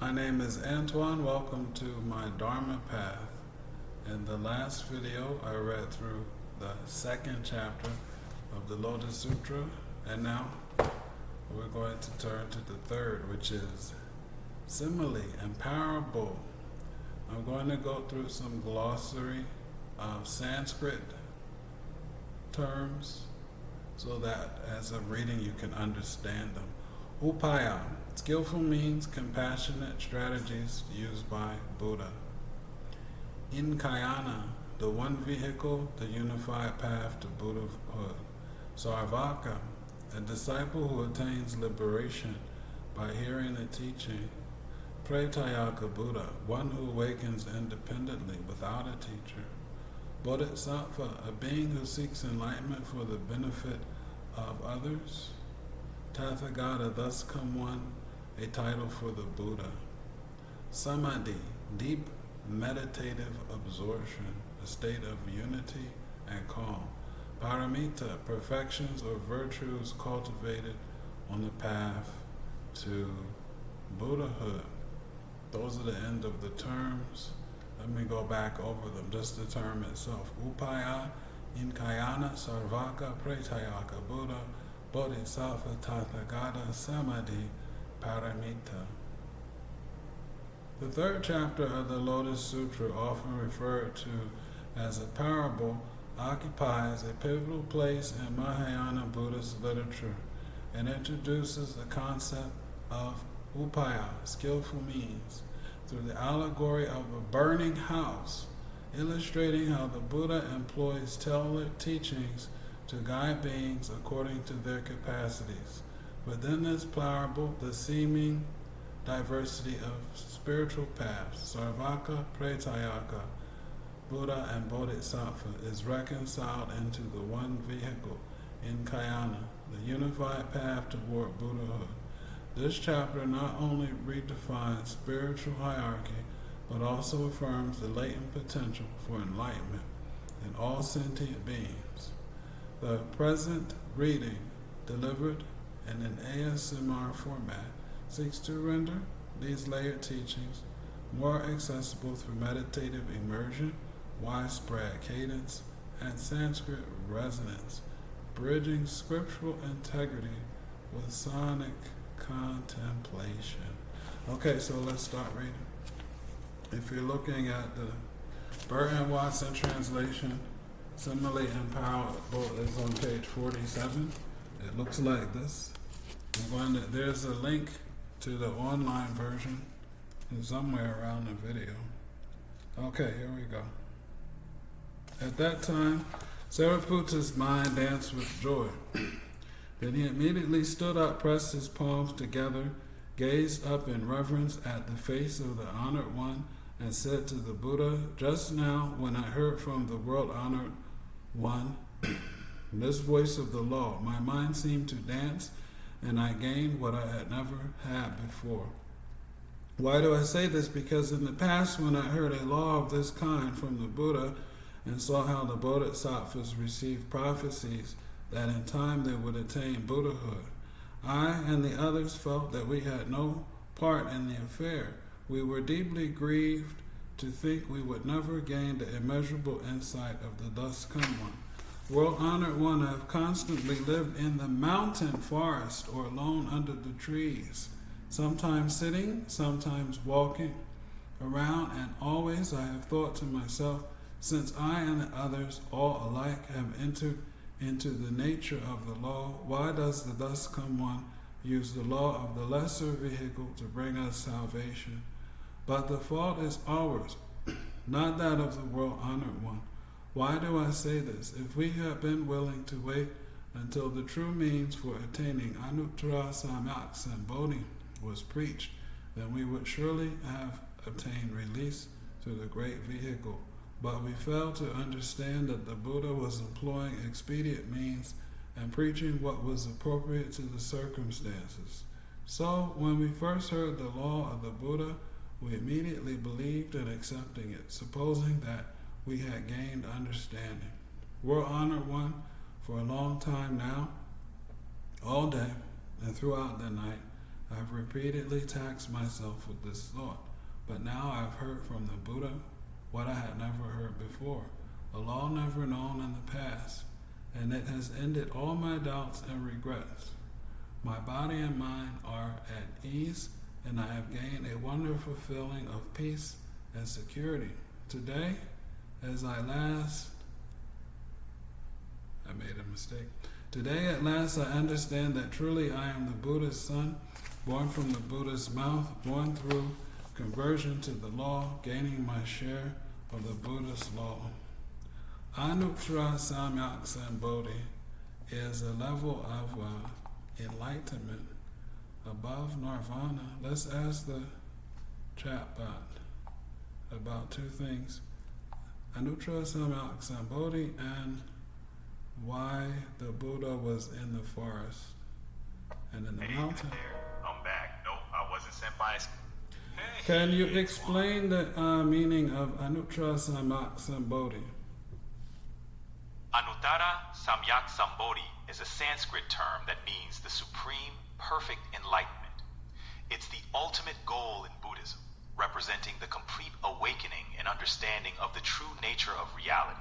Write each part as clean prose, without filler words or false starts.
My name is Antoine. Welcome to my Dharma path. In the last video, I read through the second chapter of the Lotus Sutra, and now we're going to turn to the third, which is simile and parable. I'm going to go through some glossary of Sanskrit terms so that as I'm reading you can understand them. Upāya. Skillful means compassionate strategies used by Buddha. Ekayāna, the one vehicle, the unified path to Buddhahood. Śrāvaka, a disciple who attains liberation by hearing the teaching. Pratyekabuddha, one who awakens independently without a teacher. Bodhisattva, a being who seeks enlightenment for the benefit of others. Tathagata, thus come one, a title for the Buddha. Samadhi, deep meditative absorption, a state of unity and calm. Paramita, perfections or virtues cultivated on the path to Buddhahood. Those are the end of the terms. Let me go back over them, just the term itself. Upāya, Ekayāna, śrāvaka, pratyekabuddha, bodhisattva, tathagata, samadhi, paramita. The third chapter of the Lotus Sutra, often referred to as a parable, occupies a pivotal place in Mahayana Buddhist literature and introduces the concept of Upāya, skillful means, through the allegory of a burning house, illustrating how the Buddha employs tailored teachings to guide beings according to their capacities. Within this parable, the seeming diversity of spiritual paths, Śrāvaka, Pratyeka, Buddha, and Bodhisattva, is reconciled into the one vehicle, Ekayāna, the unified path toward Buddhahood. This chapter not only redefines spiritual hierarchy, but also affirms the latent potential for enlightenment in all sentient beings. The present reading, delivered in an ASMR format, seeks to render these layered teachings more accessible through meditative immersion, widespread cadence, and Sanskrit resonance, bridging scriptural integrity with sonic contemplation. Okay, so let's start reading. If you're looking at the Burton Watson translation, simile and parable is on page 47. It looks like this. There's a link to the online version somewhere around the video. Okay, here we go. At that time, Sariputta's mind danced with joy. Then he immediately stood up, pressed his palms together, gazed up in reverence at the face of the honored one, and said to the Buddha, "Just now, when I heard from the world-honored one, this voice of the law, my mind seemed to dance, and I gained what I had never had before. Why do I say this? Because in the past, when I heard a law of this kind from the Buddha and saw how the bodhisattvas received prophecies that in time they would attain Buddhahood, I and the others felt that we had no part in the affair. We were deeply grieved to think we would never gain the immeasurable insight of the thus come one. World-honored one, I have constantly lived in the mountain forest or alone under the trees, sometimes sitting, sometimes walking around, and always I have thought to myself, since I and the others all alike have entered into the nature of the law, why does the thus come one use the law of the lesser vehicle to bring us salvation? But the fault is ours, not that of the world-honored one. Why do I say this? If we had been willing to wait until the true means for attaining anuttara samyaks and bodhi was preached, then we would surely have obtained release through the great vehicle. But we failed to understand that the Buddha was employing expedient means and preaching what was appropriate to the circumstances. So, when we first heard the law of the Buddha, we immediately believed in accepting it, supposing that we had gained understanding. World-honored one, for a long time now, all day and throughout the night, I've repeatedly taxed myself with this thought, but now I've heard from the Buddha what I had never heard before, a law never known in the past, and it has ended all my doubts and regrets. My body and mind are at ease, and I have gained a wonderful feeling of peace and security. Today, as I made a mistake. Today, at last, I understand that truly I am the Buddha's son, born from the Buddha's mouth, born through conversion to the law, gaining my share of the Buddha's law. Anuttara Samyak Sambodhi is a level of enlightenment above nirvana. Let's ask the chatbot about two things. Anuttara Samyak Sambodhi and why the Buddha was in the forest and in the mountain. I'm back. Nope, I wasn't sent by a... Can you explain the meaning of Anuttara Samyak Sambodhi? Anuttara Samyak Sambodhi is a Sanskrit term that means the supreme, perfect enlightenment. It's the ultimate goal in Buddhism, representing the complete awakening and understanding of the true nature of reality.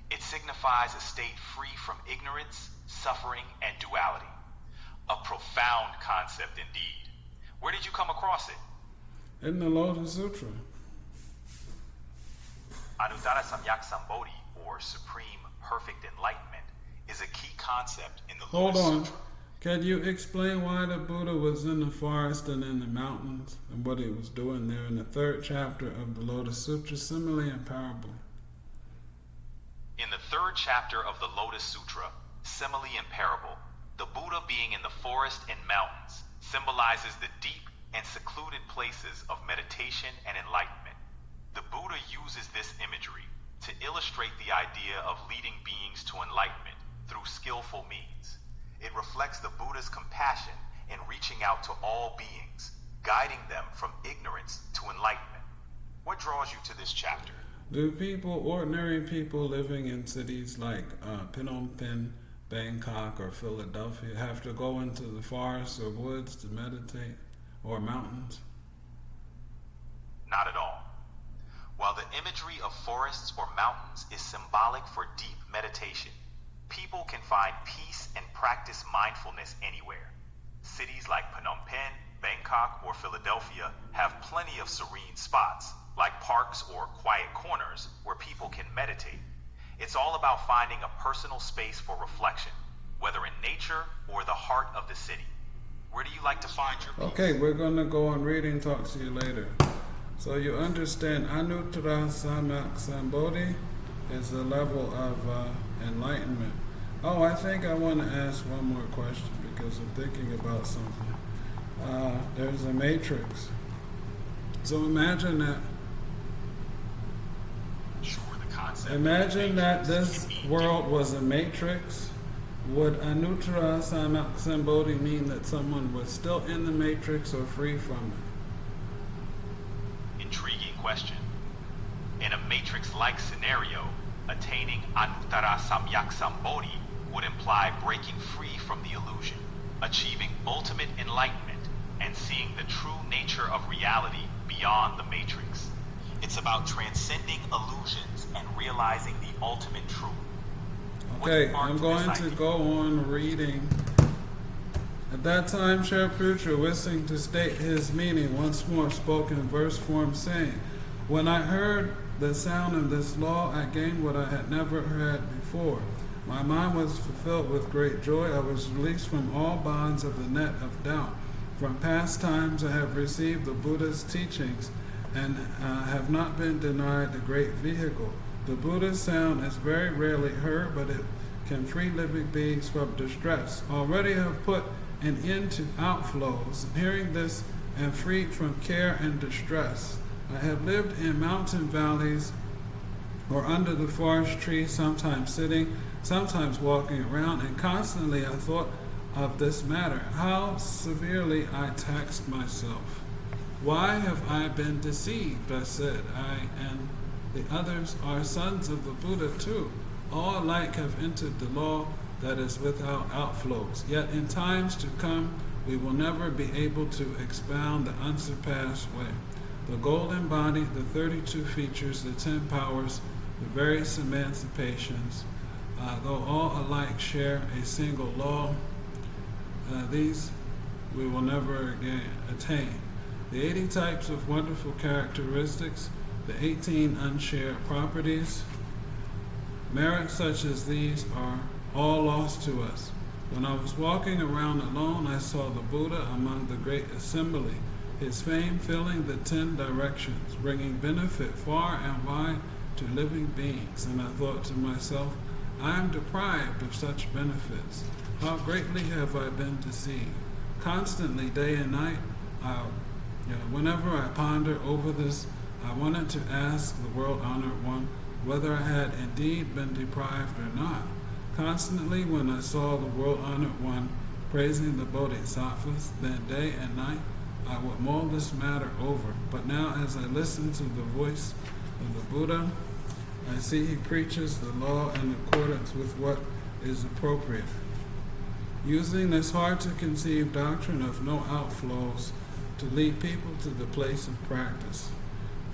It signifies a state free from ignorance, suffering, and duality. A profound concept indeed. Where did you come across it? In the Lotus Sutra. Anuttara Samyak Sambodhi, or supreme perfect enlightenment, is a key concept in the Lotus Sutra. Can you explain why the Buddha was in the forest and in the mountains and what he was doing there in the 3rd chapter of the Lotus Sutra, simile and parable? In the 3rd chapter of the Lotus Sutra, simile and parable, the Buddha being in the forest and mountains symbolizes the deep and secluded places of meditation and enlightenment. The Buddha uses this imagery to illustrate the idea of leading beings to enlightenment through skillful means. It reflects the Buddha's compassion in reaching out to all beings, guiding them from ignorance to enlightenment. What draws you to this chapter? Do ordinary people living in cities like Phnom Penh, Bangkok, or Philadelphia have to go into the forests or woods to meditate, or mountains? Not at all. While the imagery of forests or mountains is symbolic for deep meditation, people can find peace and practice mindfulness anywhere. Cities like Phnom Penh, Bangkok, or Philadelphia have plenty of serene spots, like parks or quiet corners where people can meditate. It's all about finding a personal space for reflection, whether in nature or the heart of the city. Where do you like to find your peace? Okay, we're going to go on reading. Talk to you later. So you understand Anuttara Samyak Sambodhi is the level of enlightenment. Oh, I think I want to ask one more question because I'm thinking about something. There's a matrix. So imagine that. Sure, the concept. Imagine that this world was a matrix. Would Anuttara Samyak Sambodhi mean that someone was still in the matrix or free from it? Intriguing question. In a matrix-like scenario, attaining Anuttara Samyak Sambodhi would imply breaking free from the illusion, achieving ultimate enlightenment, and seeing the true nature of reality beyond the matrix. It's about transcending illusions and realizing the ultimate truth. Okay, I'm going to go on reading. At that time, Shariputra, wishing to state his meaning, once more spoke in verse form, saying, When I heard the sound of this law, I gained what I had never had before. My mind was fulfilled with great joy. I was released from all bonds of the net of doubt. From past times I have received the Buddha's teachings and have not been denied the great vehicle. The Buddha's sound is very rarely heard, but it can free living beings from distress. Already have put an end to outflows. Hearing this and freed from care and distress. I have lived in mountain valleys or under the forest trees, sometimes sitting, sometimes walking around, and constantly I thought of this matter, how severely I taxed myself. Why have I been deceived? I said, I and the others are sons of the Buddha too. All alike have entered the law that is without outflows. Yet in times to come, we will never be able to expound the unsurpassed way. The golden body, the 32 features, the 10 powers, the various emancipations, though all alike share a single law, these we will never again attain. The 80 types of wonderful characteristics, the 18 unshared properties, merits such as these are all lost to us. When I was walking around alone, I saw the Buddha among the great assembly, his fame filling the 10 directions, bringing benefit far and wide to living beings. And I thought to myself, I am deprived of such benefits. How greatly have I been deceived? Constantly, day and night, whenever I ponder over this, I wanted to ask the world-honored one whether I had indeed been deprived or not. Constantly, when I saw the world-honored one praising the bodhisattvas, then day and night, I would mull this matter over. But now, as I listen to the voice of the Buddha, I see he preaches the law in accordance with what is appropriate, using this hard-to-conceive doctrine of no outflows to lead people to the place of practice.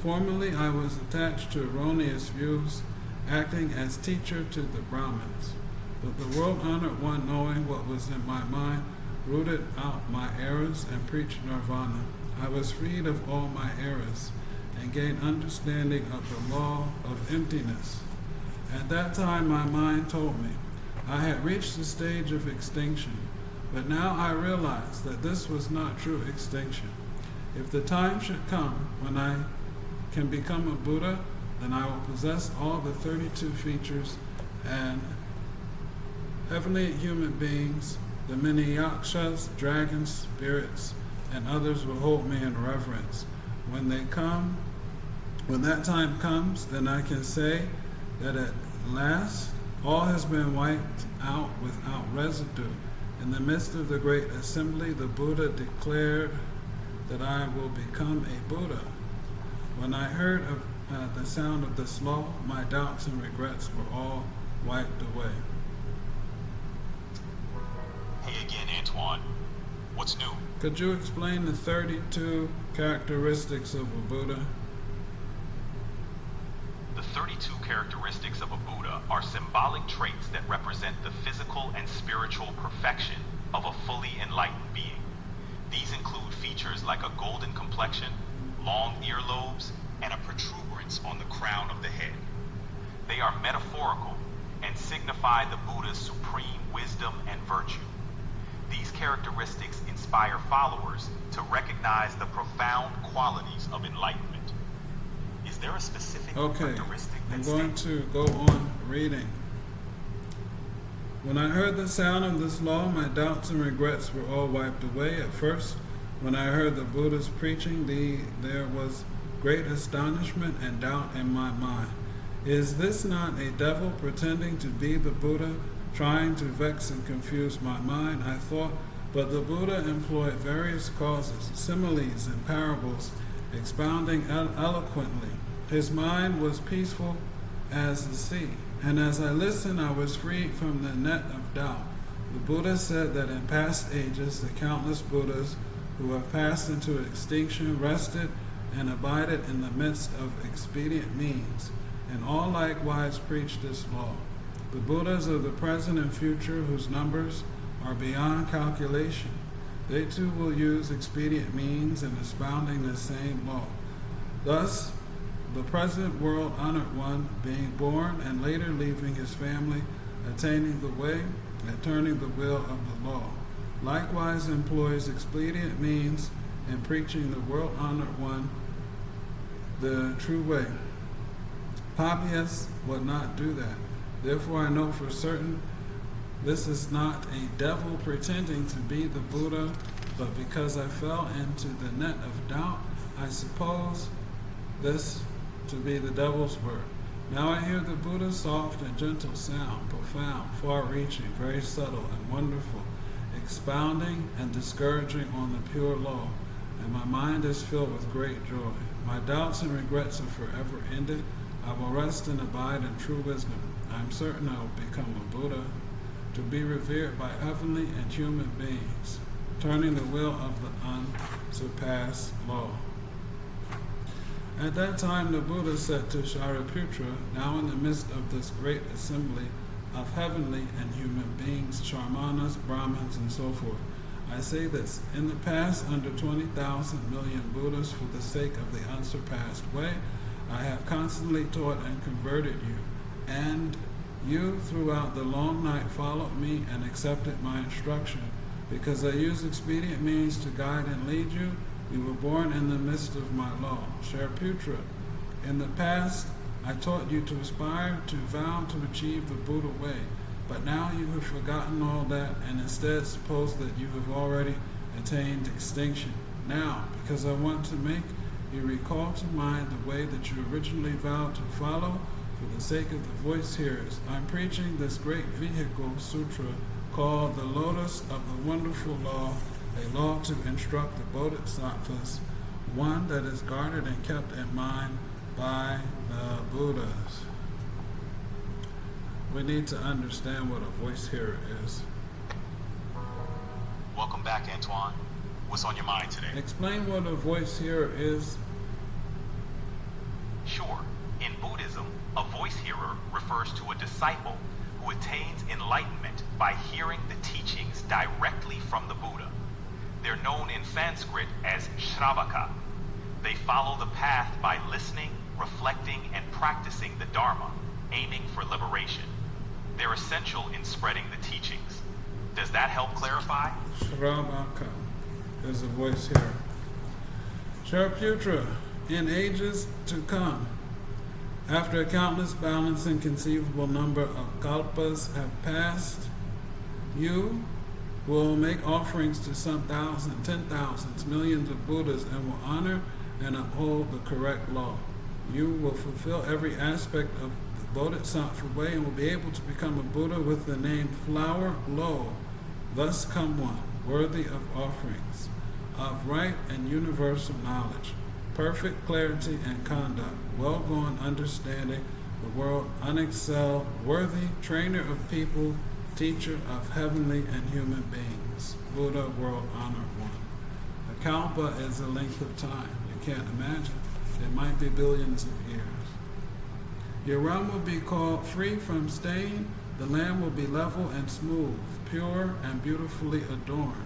Formerly, I was attached to erroneous views, acting as teacher to the Brahmins. But the world-honored one, knowing what was in my mind, rooted out my errors and preached nirvana. I was freed of all my errors and gained understanding of the law of emptiness. At that time, my mind told me I had reached the stage of extinction, but now I realize that this was not true extinction. If the time should come when I can become a Buddha, then I will possess all the 32 features, and heavenly human beings, the many yakshas, dragons, spirits, and others will hold me in reverence. When that time comes, then I can say that at last all has been wiped out without residue. In the midst of the great assembly, the Buddha declared that I will become a Buddha. When I heard of the sound of this law, my doubts and regrets were all wiped away. Hey again, Antoine. What's new? Could you explain the 32 characteristics of a Buddha? The 32 characteristics of a Buddha are symbolic traits that represent the physical and spiritual perfection of a fully enlightened being. These include features like a golden complexion, long earlobes, and a protuberance on the crown of the head. They are metaphorical and signify the Buddha's supreme wisdom and virtue. These characteristics inspire followers to recognize the profound qualities of enlightenment. Is there a specific characteristic that I'm going to go on reading. When I heard the sound of this law, my doubts and regrets were all wiped away. At first, when I heard the Buddha's preaching, there was great astonishment and doubt in my mind. Is this not a devil pretending to be the Buddha, trying to vex and confuse my mind? I thought, but the Buddha employed various causes, similes, and parables, expounding eloquently. His mind was peaceful as the sea, and as I listened, I was freed from the net of doubt. The Buddha said that in past ages, the countless Buddhas who have passed into extinction rested and abided in the midst of expedient means, and all likewise preached this law. The Buddhas of the present and future, whose numbers are beyond calculation, they too will use expedient means in expounding the same law. Thus, the present world-honored one, being born and later leaving his family, attaining the way and turning the wheel of the law, likewise employs expedient means in preaching the world-honored one the true way. Papias would not do that. Therefore, I know for certain this is not a devil pretending to be the Buddha, but because I fell into the net of doubt, I suppose this to be the devil's word. Now I hear the Buddha's soft and gentle sound, profound, far-reaching, very subtle and wonderful, expounding and discouraging on the pure law, and my mind is filled with great joy. My doubts and regrets are forever ended. I will rest and abide in true wisdom. I am certain I will become a Buddha, to be revered by heavenly and human beings. turning the wheel of the unsurpassed law. At that time the Buddha said to Shariputra, now in the midst of this great assembly of heavenly and human beings, Charmanas, Brahmins, and so forth, I say this, in the past, under 20,000 million Buddhas, for the sake of the unsurpassed way, I have constantly taught and converted you, and you throughout the long night followed me and accepted my instruction. Because I use expedient means to guide and lead you, you were born in the midst of my law. Shariputra, in the past, I taught you to aspire, to vow, to achieve the Buddha way. But now you have forgotten all that and instead suppose that you have already attained extinction. Now, because I want to make you recall to mind the way that you originally vowed to follow, for the sake of the voice hearers, I'm preaching this great vehicle sutra called the Lotus of the Wonderful Law, a law to instruct the bodhisattvas, one that is guarded and kept in mind by the Buddhas. We need to understand what a voice hearer is. Welcome back, Antoine. What's on your mind today? Explain what a voice hearer is. Sure. In Buddhism, a voice hearer refers to a disciple who attains enlightenment by hearing the teachings directly from the Buddha. They're known in Sanskrit as śrāvaka. They follow the path by listening, reflecting, and practicing the Dharma, aiming for liberation. They're essential in spreading the teachings. Does that help clarify? Śrāvaka is a voice hearer. Shariputra, in ages to come, after a countless, boundless, inconceivable number of kalpas have passed, you will make offerings to some thousands, 10,000s, millions of Buddhas and will honor and uphold the correct law. You will fulfill every aspect of the bodhisattva way and will be able to become a Buddha with the name Flower Glow. Thus come one, worthy of offerings, of right and universal knowledge, perfect clarity and conduct, well-gone understanding, the world unexcelled, worthy, trainer of people, teacher of heavenly and human beings, Buddha, world honor one. A kalpa is a length of time. You can't imagine. It might be billions of years. Your realm will be called free from stain. The land will be level and smooth, pure and beautifully adorned,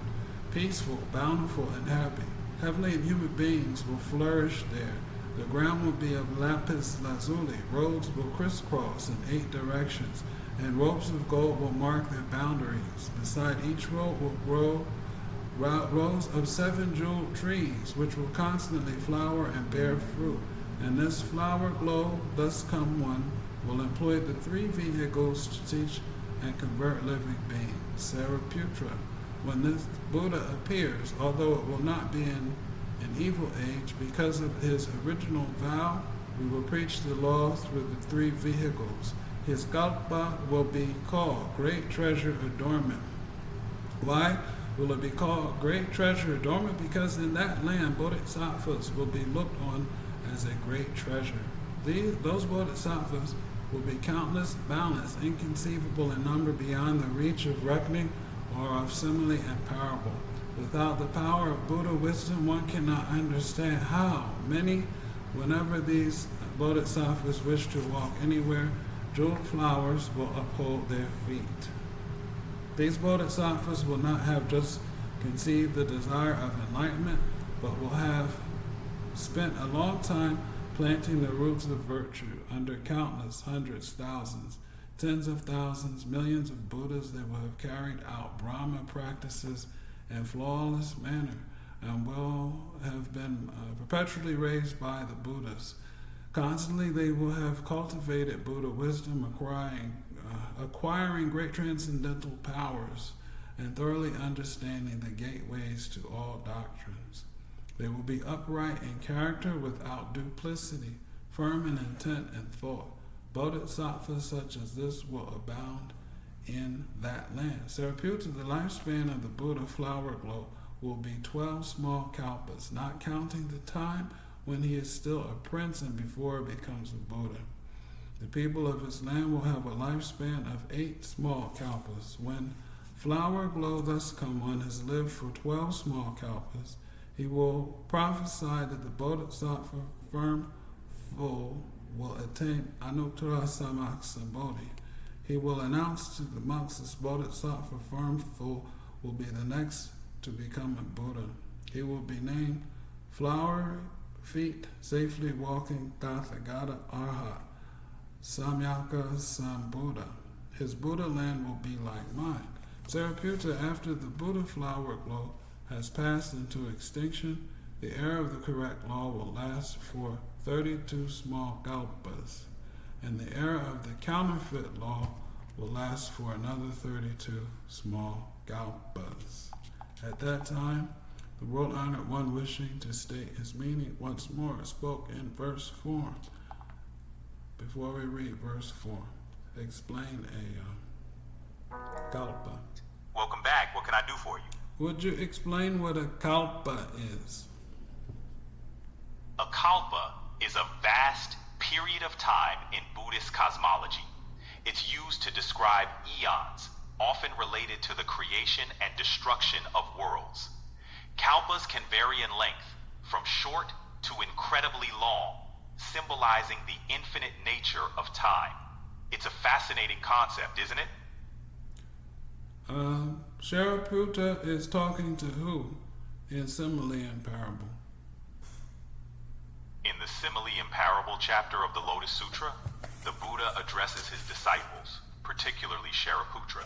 peaceful, bountiful, and happy. Heavenly and human beings will flourish there. The ground will be of lapis lazuli. Roads will crisscross in 8 directions, and ropes of gold will mark their boundaries. Beside each road will grow rows of 7 jeweled trees, which will constantly flower and bear fruit. And this flower glow, thus come one, will employ the 3 vehicles to teach and convert living beings. Shariputra, when this Buddha appears, although it will not be in an evil age, because of his original vow, we will preach the law through the 3 vehicles. His kalpa will be called Great Treasure Adornment. Why will it be called Great Treasure Adornment? Because in that land, bodhisattvas will be looked on as a great treasure. Those bodhisattvas will be countless, boundless, inconceivable in number beyond the reach of reckoning or of simile and parable. Without the power of Buddha wisdom, one cannot understand how many, whenever these bodhisattvas wish to walk anywhere, jeweled flowers will uphold their feet. These bodhisattvas will not have just conceived the desire of enlightenment, but will have spent a long time planting the roots of virtue under countless hundreds, thousands, tens of thousands, millions of Buddhas. They will have carried out Brahma practices in flawless manner and will have been perpetually raised by the Buddhas. Constantly they will have cultivated Buddha wisdom, acquiring great transcendental powers and thoroughly understanding the gateways to all doctrines. They will be upright in character without duplicity, firm in intent and thought. Bodhisattvas such as this will abound in that land. Shariputra, the lifespan of the Buddha flower glow will be 12 small kalpas, not counting the time when he is still a prince and before he becomes a Buddha. The people of his land will have a lifespan of 8 small kalpas when Flower glow thus come one has lived for 12 small kalpas. He will prophesy that the bodhisattva firm full will attain anuttara samaksa bodhi. He will announce to the monks this bodhisattva firm full will be the next to become a Buddha. He will be named Flower Feet, Safely Walking Tathagata Arhat, Samyaka Sambuddha. His Buddha land will be like mine. Sariputta, after the Buddha flower glow has passed into extinction, the era of the correct law will last for 32 small kalpas, and the era of the counterfeit law will last for another 32 small kalpas. At that time, the world-honored one wishing to state his meaning once more spoke in verse form. Before we read verse 4, explain a kalpa. Welcome back. What can I do for you? Would you explain what a kalpa is? A kalpa is a vast period of time in Buddhist cosmology. It's used to describe eons, often related to the creation and destruction of worlds. Kalpas can vary in length, from short to incredibly long, symbolizing the infinite nature of time. It's a fascinating concept, isn't it? Sariputta is talking to who in simile and parable? In the simile and parable chapter of the Lotus Sutra, the Buddha addresses his disciples, particularly Shariputra,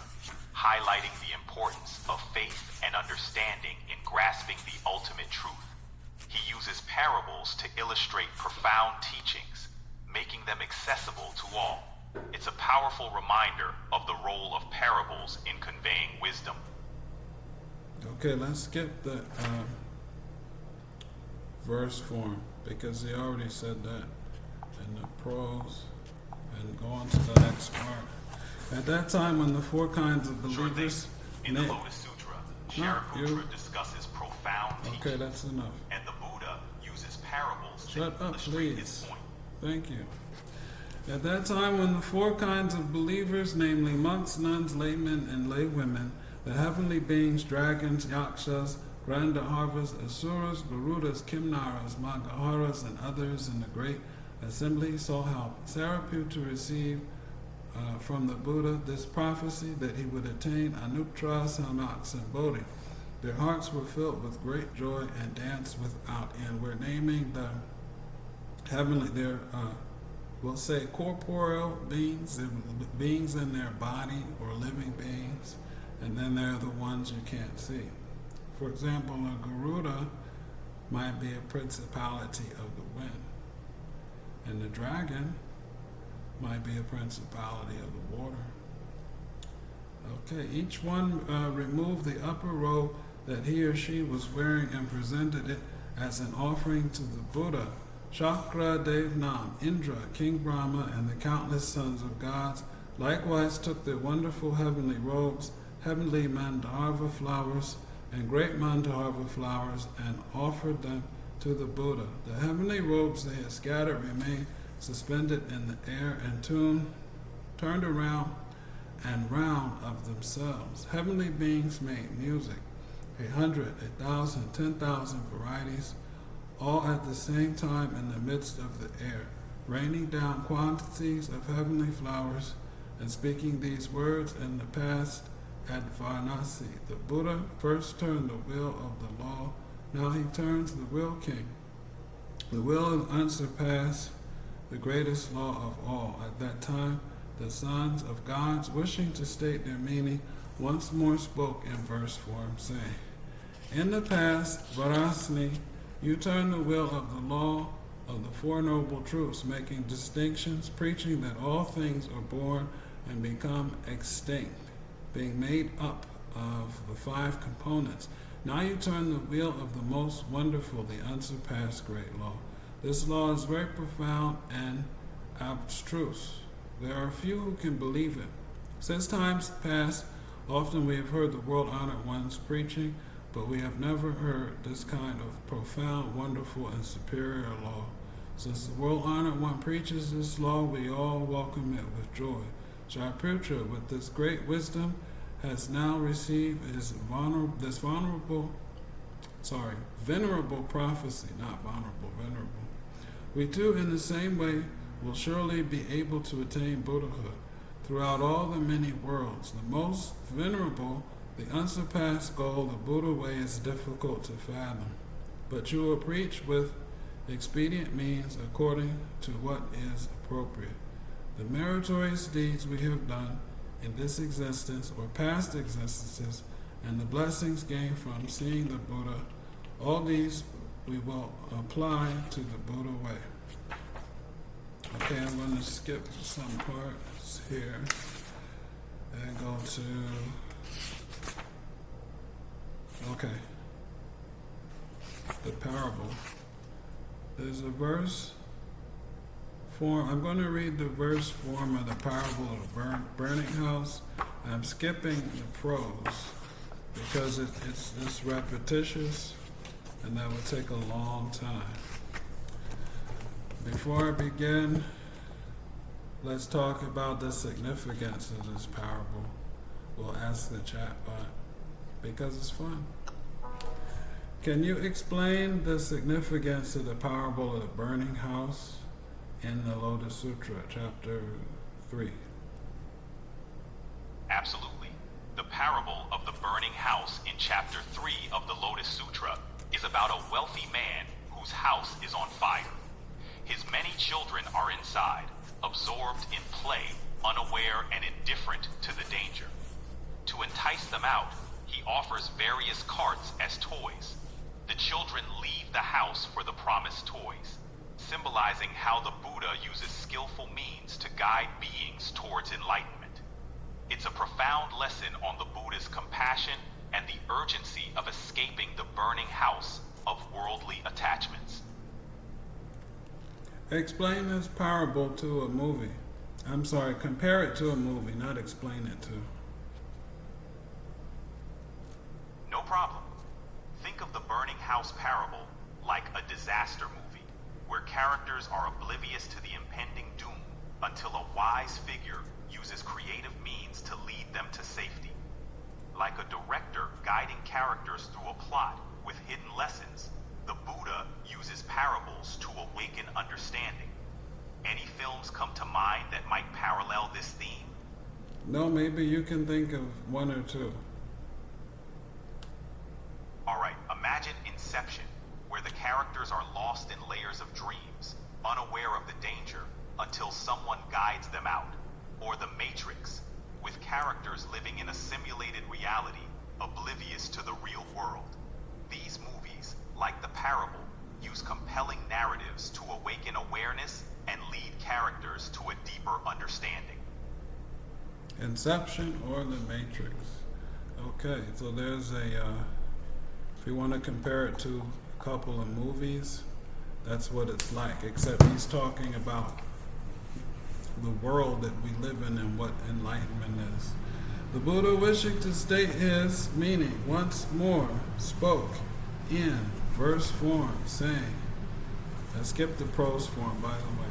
highlighting the importance of faith and understanding in grasping the ultimate truth. He uses parables to illustrate profound teachings, making them accessible to all. It's a powerful reminder of the role of parables in conveying wisdom. Okay, let's skip the verse form, because he already said that in the prose, and go on to the next part. At that time, when the four kinds of believers... In the Lotus Sutra, Shariputra discusses profound teachings. Okay, that's enough. And the Buddha uses parables Shut to up, illustrate his please. point. Thank you. At that time, when the four kinds of believers, namely monks, nuns, laymen, and laywomen, the heavenly beings, dragons, yakshas, Gandharvas, asuras, garudas, kimnaras, magaharas, and others in the great assembly saw how Sariputta received from the Buddha this prophecy that he would attain anuttara samaksa bodhi. Their hearts were filled with great joy and danced without end. We're naming the heavenly, we'll say corporeal beings, beings in their body or living beings, and then there are the ones you can't see. For example, a Garuda might be a principality of the wind, and the dragon might be a principality of the water. Okay, each one removed the upper robe that he or she was wearing and presented it as an offering to the Buddha. Shakra, Devnam, Indra, King Brahma, and the countless sons of gods likewise took their wonderful heavenly robes, heavenly Mandharva flowers, and great Mandharva flowers, and offered them to the Buddha. The heavenly robes they had scattered remained suspended in the air and turned around and round of themselves. Heavenly beings made music, 100, 1,000, 10,000 varieties, all at the same time in the midst of the air, raining down quantities of heavenly flowers and speaking these words in the past at Varanasi. The Buddha first turned the wheel of the law, now he turns the wheel king. The wheel of unsurpassed, the greatest law of all. At that time, the sons of gods, wishing to state their meaning, once more spoke in verse form, saying, in the past, Varanasi, you turned the wheel of the law of the Four Noble Truths, making distinctions, preaching that all things are born and become extinct, being made up of the five components. Now you turn the wheel of the most wonderful, the unsurpassed great law. This law is very profound and abstruse. There are few who can believe it. Since times past, often we have heard the world-honored ones preaching, but we have never heard this kind of profound, wonderful, and superior law. Since the world-honored one preaches this law, we all welcome it with joy. Shariputra, with this great wisdom, has now received his venerable prophecy, not vulnerable, venerable. We too, in the same way, will surely be able to attain Buddhahood throughout all the many worlds. The most venerable, the unsurpassed goal, the Buddha way, is difficult to fathom, but you will preach with expedient means according to what is appropriate. The meritorious deeds we have done in this existence or past existences, and the blessings gained from seeing the Buddha, all these we will apply to the Buddha way. Okay, I'm going to skip some parts here and go to, okay, the parable. There's a verse form. I'm going to read the verse form of the parable of the burning house. I'm skipping the prose because it's repetitious and that would take a long time. Before I begin, let's talk about the significance of this parable. We'll ask the chat bot because it's fun. Can you explain the significance of the parable of the burning house in the Lotus Sutra, chapter 3? Absolutely. The parable of the burning house in chapter 3 of the Lotus Sutra is about a wealthy man whose house is on fire. His many children are inside, absorbed in play, unaware and indifferent to the danger. To entice them out, he offers various carts as toys. The children leave the house for the promised toys, symbolizing how the Buddha uses skillful means to guide beings towards enlightenment. It's a profound lesson on the Buddha's compassion and the urgency of escaping the burning house of worldly attachments. Explain this parable to a movie. I'm sorry, compare it to a movie, not explain it to. No problem. Think of the burning house parable like a disaster movie, where characters are oblivious to the impending doom until a wise figure uses creative means to lead them to safety. Like a director guiding characters through a plot with hidden lessons, the Buddha uses parables to awaken understanding. Any films come to mind that might parallel this theme? No, maybe you can think of one or two. Alright, imagine Inception, where the characters are lost in layers of dreams, unaware of the danger, until someone guides them out. Or The Matrix, with characters living in a simulated reality, oblivious to the real world. These movies, like the parable, use compelling narratives to awaken awareness and lead characters to a deeper understanding. Inception or The Matrix. Okay, so there's if you want to compare it to a couple of movies, that's what it's like, except he's talking about the world that we live in and what enlightenment is. The Buddha, wishing to state his meaning, once more spoke in verse form, saying, I skipped the prose form, by the way.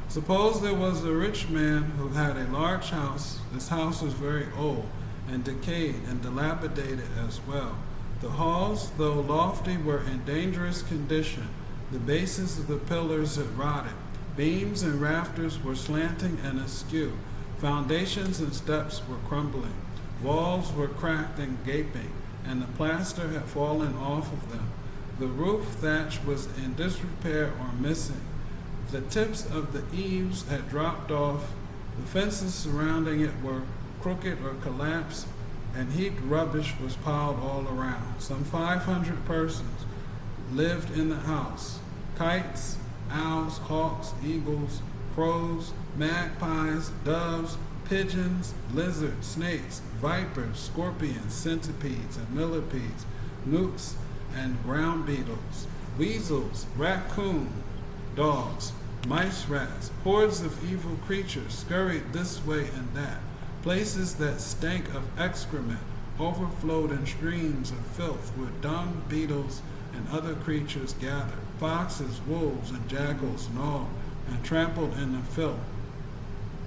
Suppose there was a rich man who had a large house. This house was very old and decayed and dilapidated as well. The halls, though lofty, were in dangerous condition. The bases of the pillars had rotted. Beams and rafters were slanting and askew. Foundations and steps were crumbling. Walls were cracked and gaping, and the plaster had fallen off of them. The roof thatch was in disrepair or missing. The tips of the eaves had dropped off. The fences surrounding it were crooked or collapsed, and heaped rubbish was piled all around. Some 500 persons lived in the house. Kites, owls, hawks, eagles, crows, magpies, doves, pigeons, lizards, snakes, vipers, scorpions, centipedes and millipedes, newts and ground beetles, weasels, raccoon, dogs, mice, rats, hordes of evil creatures scurried this way and that. Places that stank of excrement overflowed in streams of filth where dung beetles and other creatures gathered. Foxes, wolves, and jackals gnawed and trampled in the filth,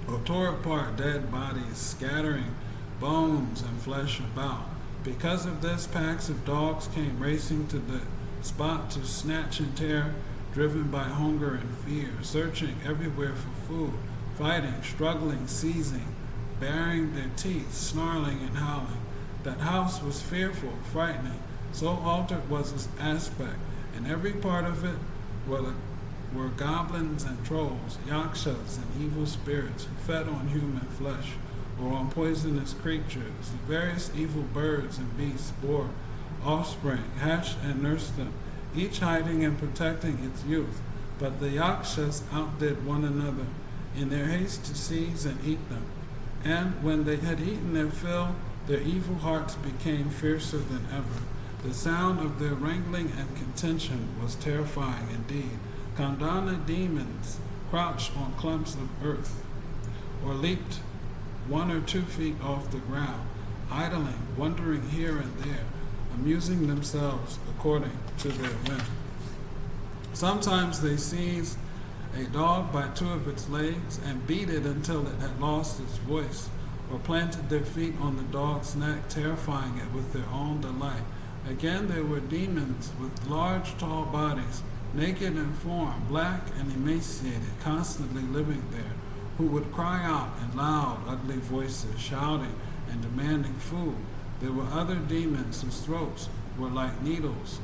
or tore apart dead bodies, scattering bones and flesh about. Because of this, packs of dogs came racing to the spot to snatch and tear, driven by hunger and fear, searching everywhere for food, fighting, struggling, seizing, baring their teeth, snarling and howling. That house was fearful, frightening, so altered was its aspect. In every part of it were goblins and trolls, yakshas and evil spirits who fed on human flesh or on poisonous creatures. The various evil birds and beasts bore offspring, hatched and nursed them, each hiding and protecting its youth. But the yakshas outdid one another in their haste to seize and eat them. And when they had eaten their fill, their evil hearts became fiercer than ever. The sound of their wrangling and contention was terrifying indeed. Kandana demons crouched on clumps of earth, or leaped 1 or 2 feet off the ground, idling, wandering here and there, amusing themselves according to their whim. Sometimes they seized a dog by 2 of its legs and beat it until it had lost its voice, or planted their feet on the dog's neck, terrifying it with their own delight. Again, there were demons with large, tall bodies, naked in form, black and emaciated, constantly living there, who would cry out in loud, ugly voices, shouting and demanding food. There were other demons whose throats were like needles,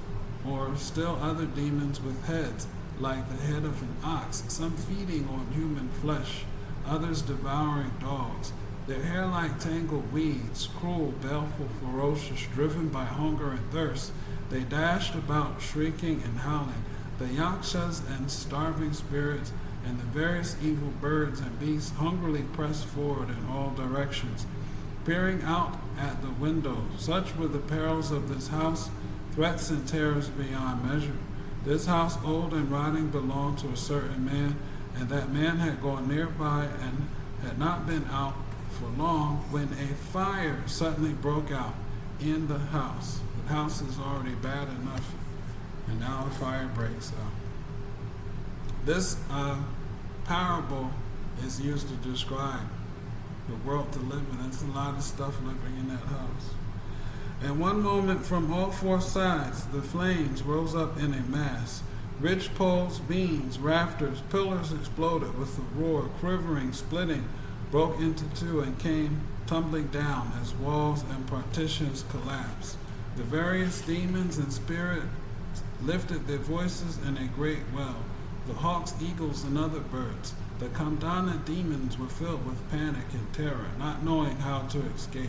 or still other demons with heads like the head of an ox, some feeding on human flesh, others devouring dogs. Their hair like tangled weeds, cruel, baleful, ferocious, driven by hunger and thirst, they dashed about, shrieking and howling. The yakshas and starving spirits and the various evil birds and beasts hungrily pressed forward in all directions, peering out at the windows. Such were the perils of this house, threats and terrors beyond measure. This house, old and rotting, belonged to a certain man, and that man had gone nearby and had not been out for long when a fire suddenly broke out in the house. The house is already bad enough, and now a fire breaks out. This parable is used to describe the world to live in. There's a lot of stuff living in that house. At one moment, from all 4 sides, the flames rose up in a mass. Ridge poles, beams, rafters, pillars exploded with a roar, quivering, splitting, broke into 2 and came tumbling down as walls and partitions collapsed. The various demons and spirits lifted their voices in a great wail. The hawks, eagles, and other birds. The Kandana demons were filled with panic and terror, not knowing how to escape.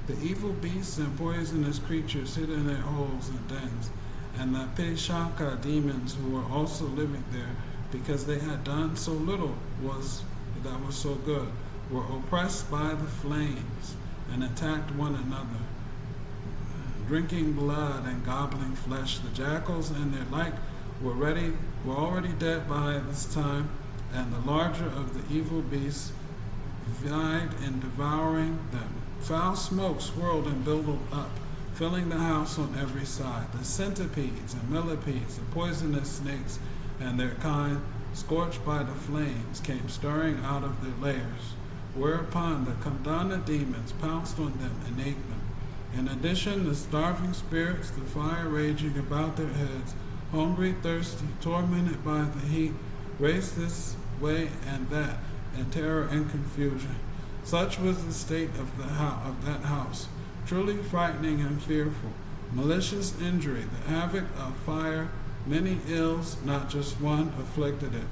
The evil beasts and poisonous creatures hid in their holes and dens, and the Peshaka demons who were also living there, because they had done so little that was so good, were oppressed by the flames and attacked one another, drinking blood and gobbling flesh. The jackals and their like were already dead by this time, and the larger of the evil beasts vied in devouring them. Foul smoke swirled and billowed up, filling the house on every side. The centipedes and millipedes, the poisonous snakes and their kind, scorched by the flames, came stirring out of their lairs, whereupon the Kandana demons pounced on them and ate them. In addition, the starving spirits, the fire raging about their heads, hungry, thirsty, tormented by the heat, raced this way and that in terror and confusion. Such was the state of that house, truly frightening and fearful. Malicious injury, the havoc of fire, many ills, not just one, afflicted it.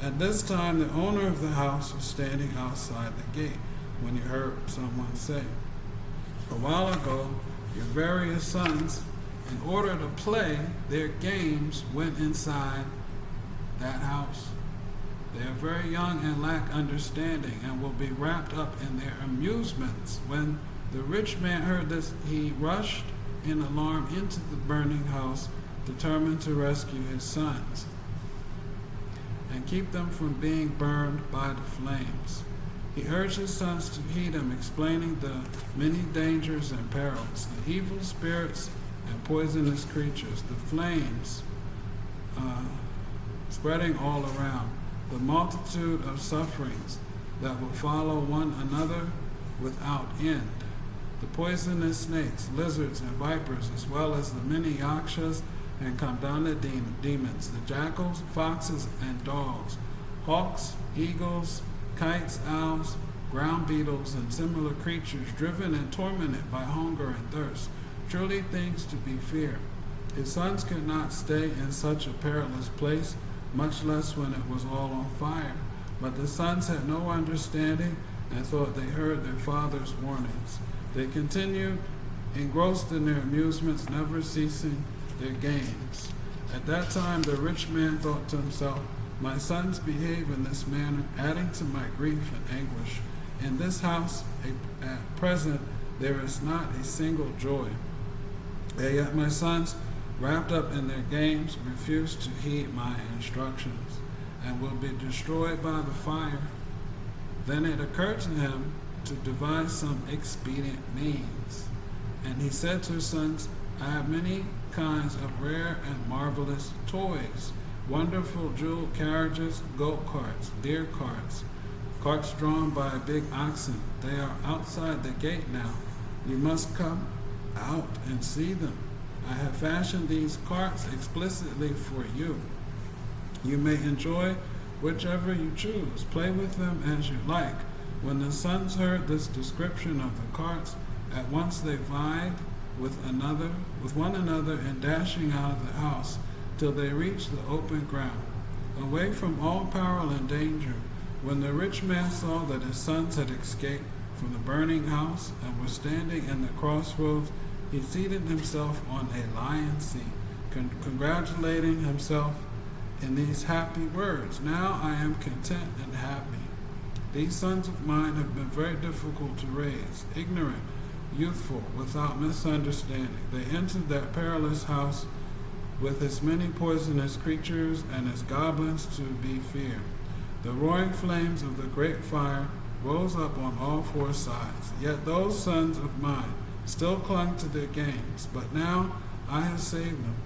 At this time, the owner of the house was standing outside the gate when he heard someone say, "A while ago, your various sons, in order to play their games, went inside that house. They are very young and lack understanding and will be wrapped up in their amusements." When the rich man heard this, he rushed in alarm into the burning house, determined to rescue his sons and keep them from being burned by the flames. He urged his sons to heed him, explaining the many dangers and perils, the evil spirits and poisonous creatures, the flames spreading all around, the multitude of sufferings that will follow one another without end. the poisonous snakes, lizards, and vipers, as well as the many yakshas and kandana demons, the jackals, foxes, and dogs, hawks, eagles, kites, owls, ground beetles, and similar creatures driven and tormented by hunger and thirst, truly things to be feared. His sons could not stay in such a perilous place, much less when it was all on fire. But the sons had no understanding and thought they heard their father's warnings. They continued, engrossed in their amusements, never ceasing their games. At that time the rich man thought to himself, my sons behave in this manner, adding to my grief and anguish. In this house at present there is not a single joy. And yet my sons, wrapped up in their games, refuse to heed my instructions, and will be destroyed by the fire. Then it occurred to him to devise some expedient means. And he said to his sons, I have many kinds of rare and marvelous toys, wonderful jeweled carriages, goat carts, deer carts, carts drawn by big oxen. They are outside the gate now. You must come out and see them. I have fashioned these carts explicitly for you. You may enjoy whichever you choose. Play with them as you like. When the sons heard this description of the carts, at once they vied with one another in dashing out of the house till they reached the open ground, away from all peril and danger. When the rich man saw that his sons had escaped from the burning house and were standing in the crossroads, he seated himself on a lion's seat, congratulating himself in these happy words, now I am content and happy. These sons of mine have been very difficult to raise, ignorant, youthful, without misunderstanding. They entered that perilous house with its many poisonous creatures and its goblins to be feared. The roaring flames of the great fire rose up on all four sides. Yet those sons of mine still clung to their games, but now I have saved them,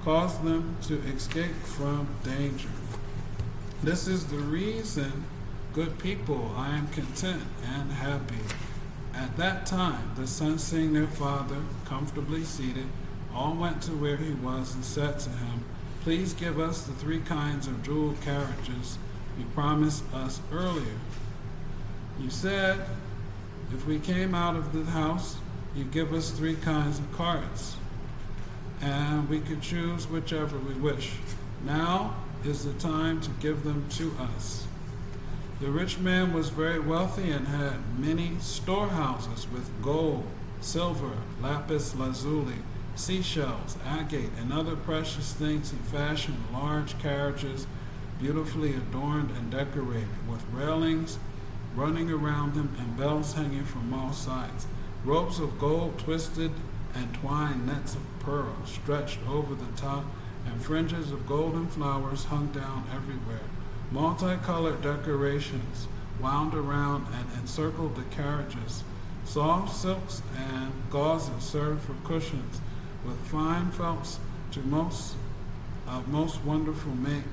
caused them to escape from danger. This is the reason, good people, I am content and happy. At that time, the sons, seeing their father comfortably seated, all went to where he was and said to him, please give us the 3 kinds of jeweled carriages you promised us earlier. You said, if we came out of the house, you'd give us 3 kinds of carts, and we could choose whichever we wish. Now is the time to give them to us. The rich man was very wealthy and had many storehouses with gold, silver, lapis lazuli, seashells, agate, and other precious things. He fashioned large carriages, beautifully adorned and decorated, with railings running around them and bells hanging from all sides. Ropes of gold twisted and twined nets of pearls stretched over the top, and fringes of golden flowers hung down everywhere. Multicolored decorations wound around and encircled the carriages. Soft silks and gauzes served for cushions, with fine felts most wonderful make,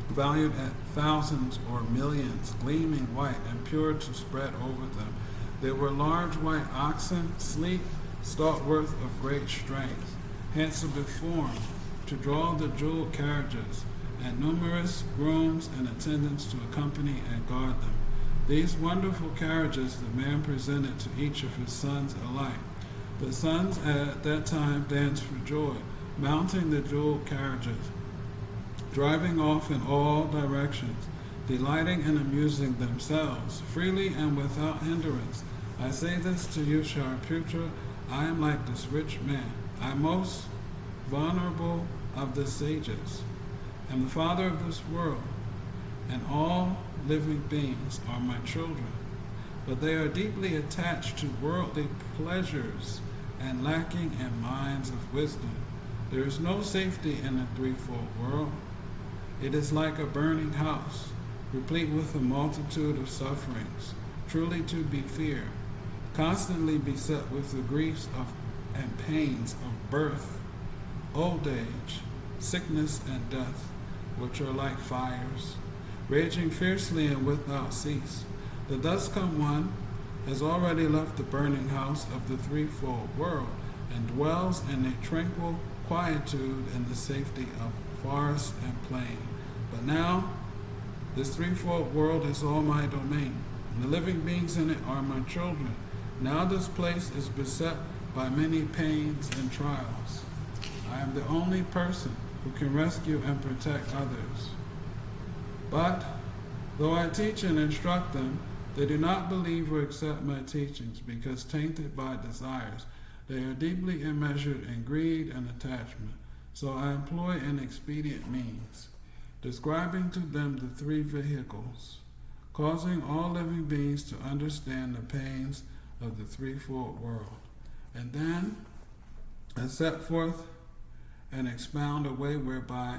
valued at thousands or millions, gleaming white and pure to spread over them. There were large white oxen, sleek, stalwart, of great strength, handsomely formed, to draw the jeweled carriages, and numerous grooms and attendants to accompany and guard them. These wonderful carriages the man presented to each of his sons alike. The sons at that time danced for joy, mounting the jeweled carriages, driving off in all directions, delighting and amusing themselves, freely and without hindrance. I say this to you, Shariputra, I am like this rich man. I am most venerable of the sages, am the father of this world, and all living beings are my children. But they are deeply attached to worldly pleasures and lacking in minds of wisdom. There is no safety in the threefold world. It is like a burning house, replete with a multitude of sufferings, truly to be feared, constantly beset with the griefs and pains of birth, old age, sickness, and death, which are like fires, raging fiercely and without cease. The thus come one has already left the burning house of the threefold world and dwells in a tranquil quietude in the safety of forest and plain. But now, this threefold world is all my domain, and the living beings in it are my children. Now this place is beset by many pains and trials. I am the only person who can rescue and protect others. But, though I teach and instruct them, they do not believe or accept my teachings because tainted by desires. They are deeply immeasured in greed and attachment. So I employ an expedient means, describing to them the three vehicles, causing all living beings to understand the pains of the threefold world. And then I set forth and expound a way whereby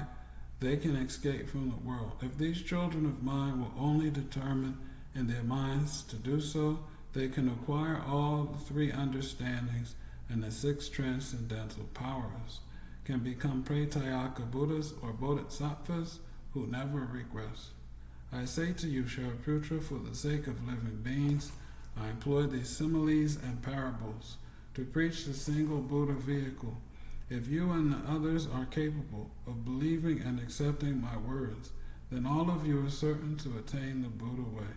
they can escape from the world. If these children of mine will only determine in their minds to do so, they can acquire all the three understandings and the six transcendental powers, can become pratyekabuddhas or bodhisattvas who never regress. I say to you, Shariputra, for the sake of living beings, I employ these similes and parables to preach the single Buddha vehicle. If you and the others are capable of believing and accepting my words, then all of you are certain to attain the Buddha way.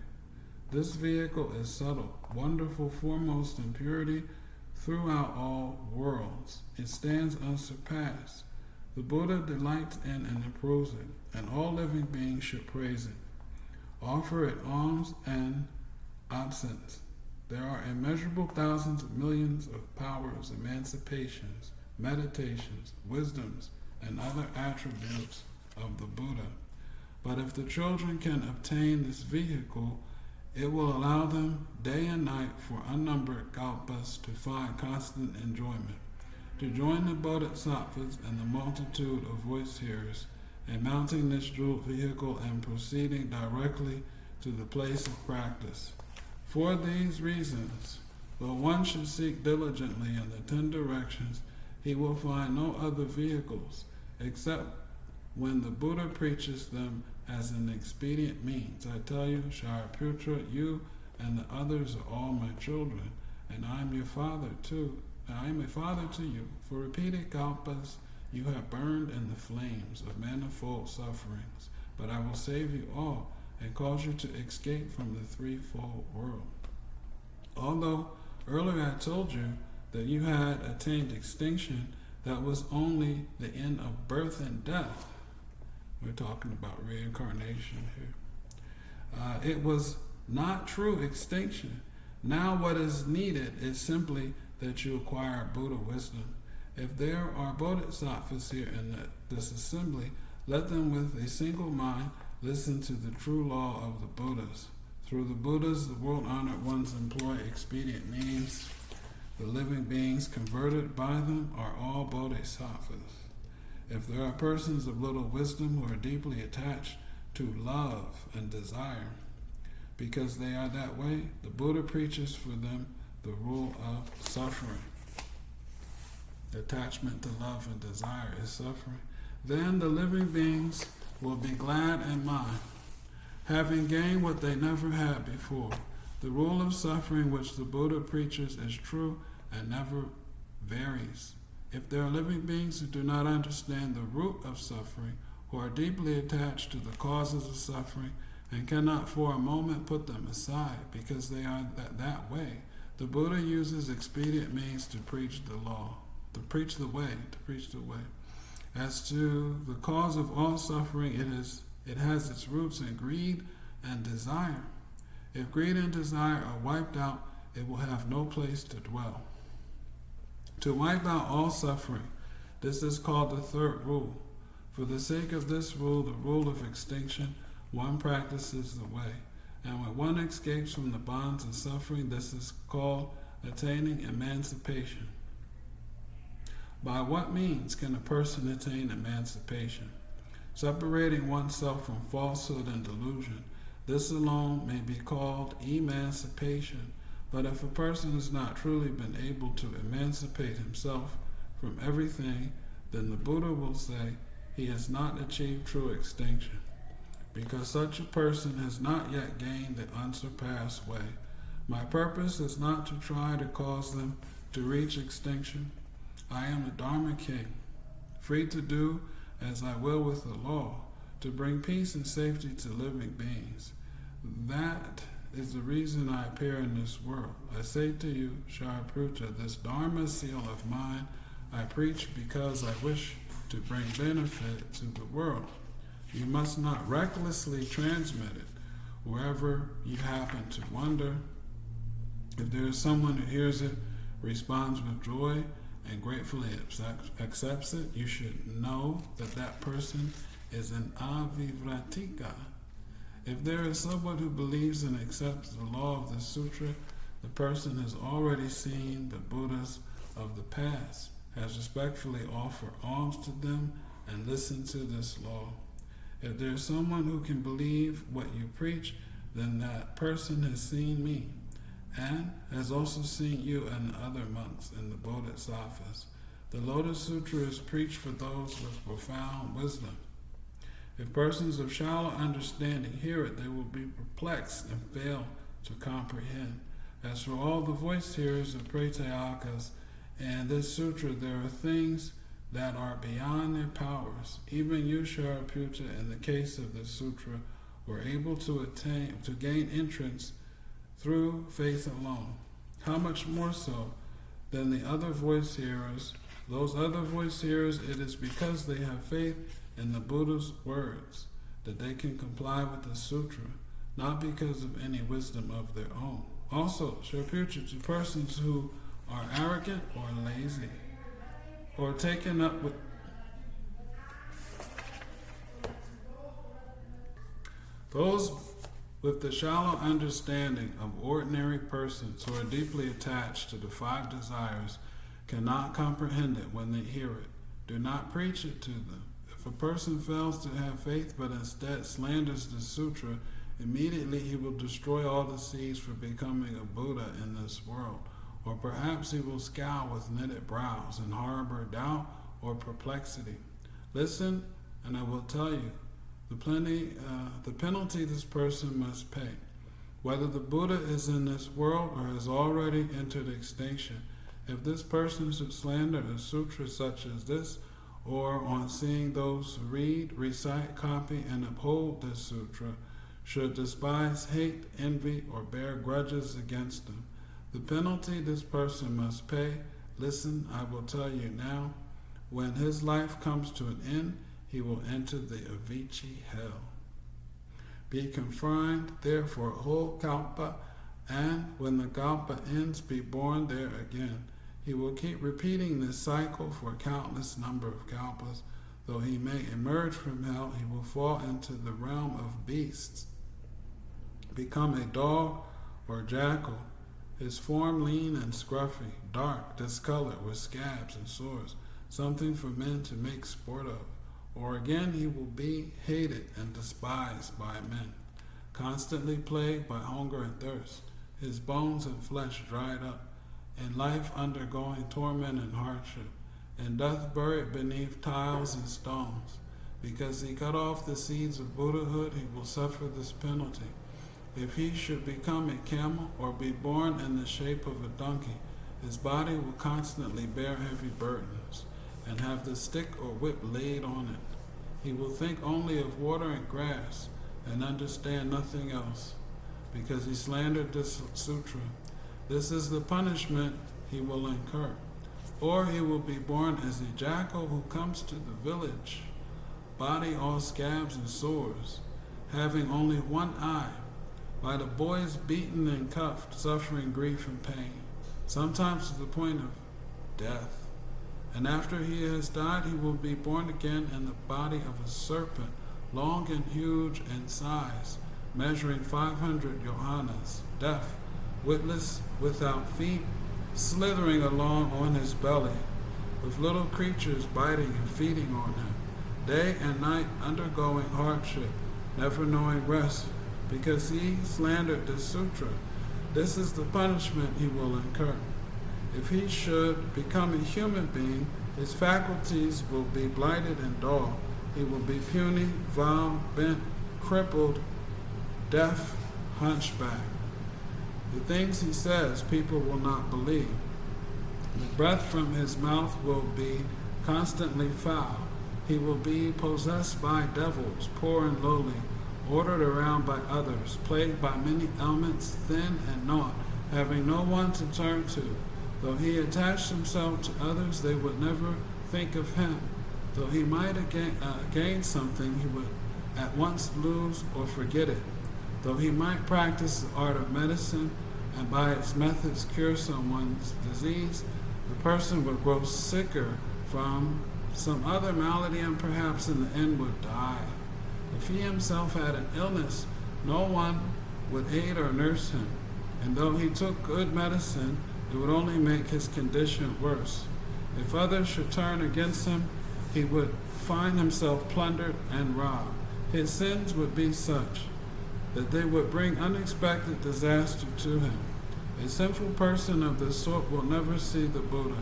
This vehicle is subtle, wonderful, foremost in purity throughout all worlds. It stands unsurpassed. The Buddha delights in and approves it, and all living beings should praise it. Offer it alms and obeisance. There are immeasurable thousands of millions of powers, emancipations, meditations, wisdoms, and other attributes of the Buddha. But if the children can obtain this vehicle, it will allow them day and night for unnumbered kalpas to find constant enjoyment, to join the bodhisattvas and the multitude of voice hearers, and mounting this jeweled vehicle and proceeding directly to the place of practice. For these reasons, though one should seek diligently in the 10 directions, he will find no other vehicles except when the Buddha preaches them as an expedient means. I tell you, Shariputra, you and the others are all my children, and I am your father too. I am a father to you. For repeated kalpas, you have burned in the flames of manifold sufferings, but I will save you all and cause you to escape from the threefold world. Although earlier I told you that you had attained extinction, that was only the end of birth and death. We're talking about reincarnation here. It was not true extinction. Now what is needed is simply that you acquire Buddha wisdom. If there are bodhisattvas here in this assembly, let them with a single mind listen to the true law of the Buddhas. Through the Buddhas, the world-honored ones employ expedient means. The living beings converted by them are all bodhisattvas. If there are persons of little wisdom who are deeply attached to love and desire, because they are that way, the Buddha preaches for them the rule of suffering. Attachment to love and desire is suffering. Then the living beings will be glad in mind, having gained what they never had before. The rule of suffering which the Buddha preaches is true and never varies. If there are living beings who do not understand the root of suffering, who are deeply attached to the causes of suffering, and cannot for a moment put them aside because they are that way, the Buddha uses expedient means to preach the law, to preach the way. As to the cause of all suffering, it has its roots in greed and desire. If greed and desire are wiped out, it will have no place to dwell. To wipe out all suffering, this is called the third rule. For the sake of this rule, the rule of extinction, one practices the way. And when one escapes from the bonds of suffering, this is called attaining emancipation. By what means can a person attain emancipation? Separating oneself from falsehood and delusion. This alone may be called emancipation. But if a person has not truly been able to emancipate himself from everything, then the Buddha will say he has not achieved true extinction, because such a person has not yet gained the unsurpassed way. My purpose is not to try to cause them to reach extinction. I am a Dharma king, free to do as I will with the law, to bring peace and safety to living beings. That is the reason I appear in this world. I say to you, Shariputra, this Dharma seal of mine I preach because I wish to bring benefit to the world. You must not recklessly transmit it wherever you happen to wander. If there is someone who hears it, responds with joy, and gratefully accepts it, you should know that that person is an avivratika. If there is someone who believes and accepts the law of the sutra, the person has already seen the Buddhas of the past, has respectfully offered alms to them, and listened to this law. If there is someone who can believe what you preach, then that person has seen me, and has also seen you and other monks in the bodhisattvas. The Lotus Sutra is preached for those with profound wisdom. If persons of shallow understanding hear it, they will be perplexed and fail to comprehend. As for all the voice hearers of pratyekabuddhas and this sutra, there are things that are beyond their powers. Even you, Shariputra, in the case of the sutra, were able to gain entrance through faith alone. How much more so than the other voice hearers? Those other voice hearers, it is because they have faith in the Buddha's words that they can comply with the sutra, not because of any wisdom of their own. Also, Shariputra, to persons who are arrogant or lazy, or taken up with those with the shallow understanding of ordinary persons who are deeply attached to the five desires cannot comprehend it when they hear it. Do not preach it to them. If a person fails to have faith but instead slanders the sutra, immediately he will destroy all the seeds for becoming a Buddha in this world. Or perhaps he will scowl with knitted brows and harbor doubt or perplexity. Listen, and I will tell you the penalty this person must pay. Whether the Buddha is in this world or has already entered extinction, if this person should slander a sutra such as this, or on seeing those who read, recite, copy, and uphold this sutra, should despise, hate, envy, or bear grudges against them, the penalty this person must pay, listen, I will tell you now, when his life comes to an end, he will enter the Avicii hell. Be confined there for a whole kalpa, and when the kalpa ends, be born there again. He will keep repeating this cycle for a countless number of kalpas. Though he may emerge from hell, he will fall into the realm of beasts, become a dog or jackal, his form lean and scruffy, dark, discolored with scabs and sores, something for men to make sport of. Or again he will be hated and despised by men, constantly plagued by hunger and thirst, his bones and flesh dried up, in life undergoing torment and hardship, and doth buried beneath tiles and stones. Because he cut off the seeds of Buddhahood, he will suffer this penalty. If he should become a camel or be born in the shape of a donkey, his body will constantly bear heavy burdens, and have the stick or whip laid on it. He will think only of water and grass, and understand nothing else, because he slandered this sutra. This is the punishment he will incur. Or he will be born as a jackal who comes to the village, body all scabs and sores, having only one eye, by the boys beaten and cuffed, suffering grief and pain, sometimes to the point of death. And after he has died, he will be born again in the body of a serpent, long and huge in size, measuring 500 yohanas, deaf, witless, without feet, slithering along on his belly, with little creatures biting and feeding on him, day and night undergoing hardship, never knowing rest, because he slandered the sutra. This is the punishment he will incur. If he should become a human being, his faculties will be blighted and dull. He will be puny, vile, bent, crippled, deaf, hunchback. The things he says people will not believe. The breath from his mouth will be constantly foul. He will be possessed by devils, poor and lowly, ordered around by others, plagued by many ailments, thin and naught, having no one to turn to. Though he attached himself to others, they would never think of him. Though he might gain something, he would at once lose or forget it. Though he might practice the art of medicine and by its methods cure someone's disease, the person would grow sicker from some other malady and perhaps in the end would die. If he himself had an illness, no one would aid or nurse him, and though he took good medicine, it would only make his condition worse. If others should turn against him, he would find himself plundered and robbed. His sins would be such that they would bring unexpected disaster to him. A sinful person of this sort will never see the Buddha.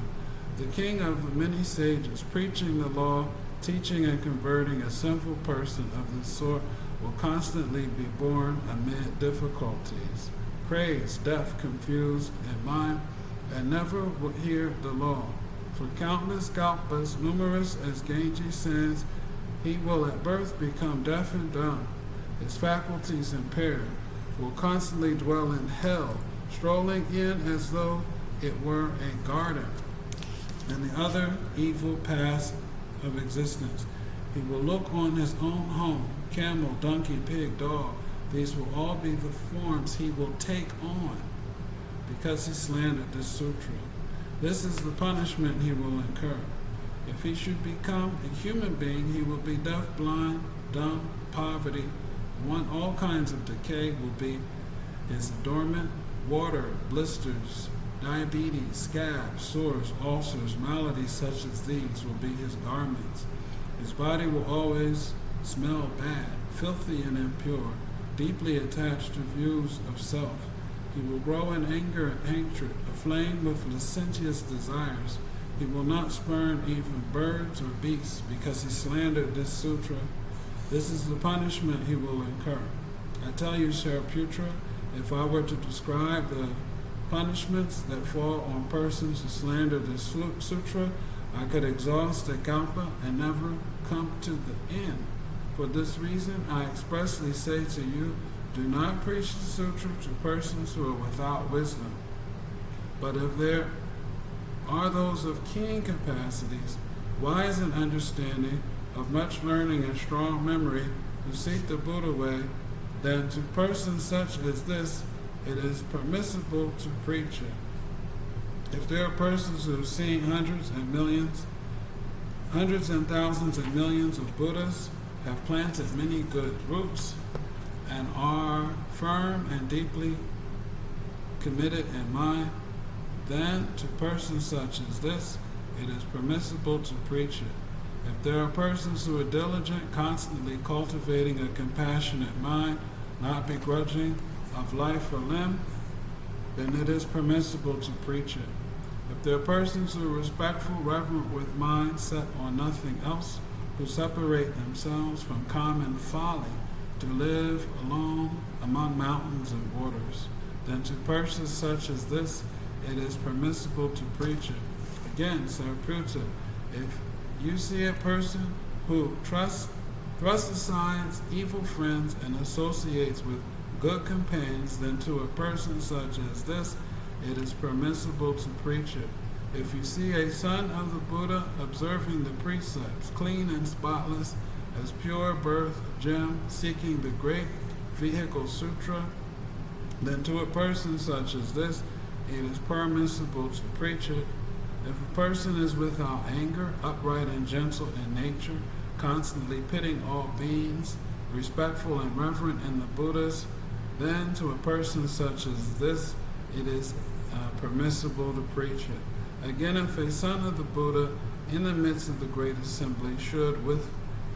The king of the many sages, preaching the law, teaching and converting a sinful person of this sort, will constantly be born amid difficulties, crazed, deaf, confused in mind, and never will hear the law. For countless kalpas, numerous as Ganges sands, he will at birth become deaf and dumb, his faculties impaired, will constantly dwell in hell, strolling in as though it were a garden, and the other evil paths of existence. He will look on his own home, camel, donkey, pig, dog. These will all be the forms he will take on because he slandered this sutra. This is the punishment he will incur. If he should become a human being, he will be deaf, blind, dumb, poverty, all kinds of decay will be his adornment, water, blisters, diabetes, scabs, sores, ulcers, maladies such as these will be his garments. His body will always smell bad, filthy and impure, deeply attached to views of self. He will grow in anger and hatred, aflame with licentious desires. He will not spurn even birds or beasts because he slandered this sutra. This is the punishment he will incur. I tell you, Shariputra, if I were to describe the punishments that fall on persons who slander this sutra, I could exhaust a kalpa and never come to the end. For this reason, I expressly say to you, do not preach the sutra to persons who are without wisdom. But if there are those of keen capacities, wise and understanding, of much learning and strong memory, who seek the Buddha way, then to persons such as this, it is permissible to preach it. If there are persons who have seen hundreds and thousands and millions of Buddhas, have planted many good roots, and are firm and deeply committed in mind, then to persons such as this, it is permissible to preach it. If there are persons who are diligent, constantly cultivating a compassionate mind, not begrudging of life or limb, then it is permissible to preach it. If there are persons who are respectful, reverent, with minds set on nothing else, who separate themselves from common folly to live alone among mountains and waters, then to persons such as this, it is permissible to preach it. Again, Sariputta, if you see a person who thrusts aside evil friends and associates with good companions, then to a person such as this, it is permissible to preach it. If you see a son of the Buddha observing the precepts, clean and spotless, as pure birth gem, seeking the great vehicle sutra, then to a person such as this, it is permissible to preach it. If a person is without anger, upright and gentle in nature, constantly pitying all beings, respectful and reverent in the Buddhas, then to a person such as this, it is permissible to preach it. Again, if a son of the Buddha in the midst of the great assembly should with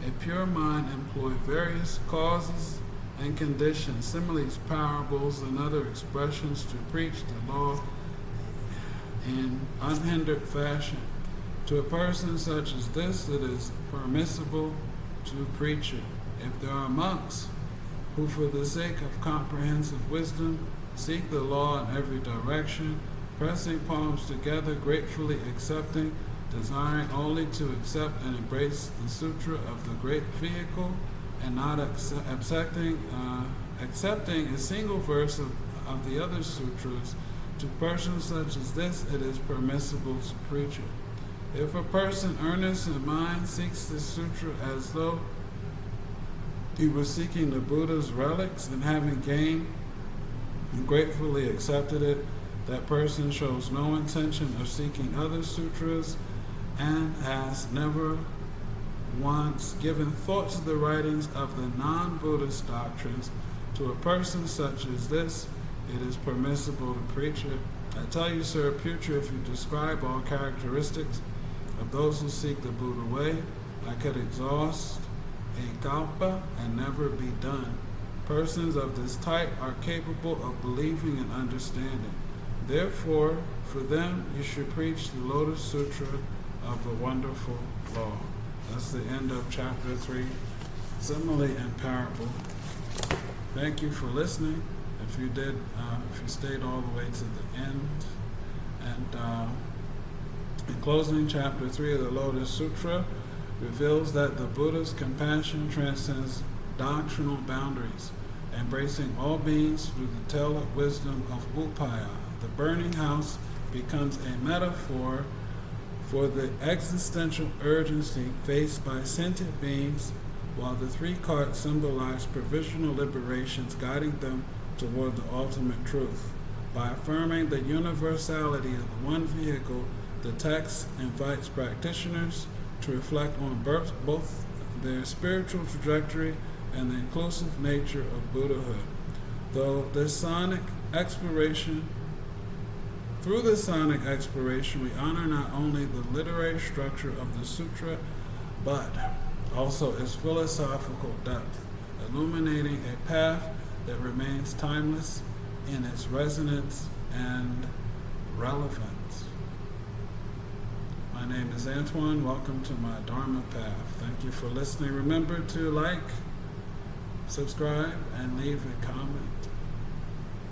a pure mind employ various causes and conditions, similes, parables, and other expressions to preach the law in unhindered fashion, to a person such as this, it is permissible to preach it. If there are monks who, for the sake of comprehensive wisdom, seek the law in every direction, pressing palms together, gratefully accepting, desiring only to accept and embrace the sutra of the great vehicle, and not accepting a single verse of the other sutras. To persons such as this, it is permissible to preach it. If a person earnest in mind seeks this sutra as though he was seeking the Buddha's relics, and having gained and gratefully accepted it, that person shows no intention of seeking other sutras and has never once given thought to the writings of the non-Buddhist doctrines. To a person such as this, it is permissible to preach it. I tell you, sir, future, if you describe all characteristics of those who seek the Buddha way, I could exhaust a kalpa and never be done. Persons of this type are capable of believing and understanding. Therefore, for them, you should preach the Lotus Sutra of the wonderful law. That's the end of chapter 3, simile and parable. Thank you for listening. If you stayed all the way to the end. And in closing, chapter 3 of the Lotus Sutra reveals that the Buddha's compassion transcends doctrinal boundaries, embracing all beings through the tailored wisdom of Upāya. The burning house becomes a metaphor for the existential urgency faced by sentient beings, while the three carts symbolize provisional liberations guiding them toward the ultimate truth. By affirming the universality of the one vehicle, the text invites practitioners to reflect on both their spiritual trajectory and the inclusive nature of Buddhahood. Through this sonic exploration, we honor not only the literary structure of the sutra, but also its philosophical depth, illuminating a path that remains timeless in its resonance and relevance. My name is Antoine. Welcome to my Dharma path. Thank you for listening. Remember to like, subscribe, and leave a comment.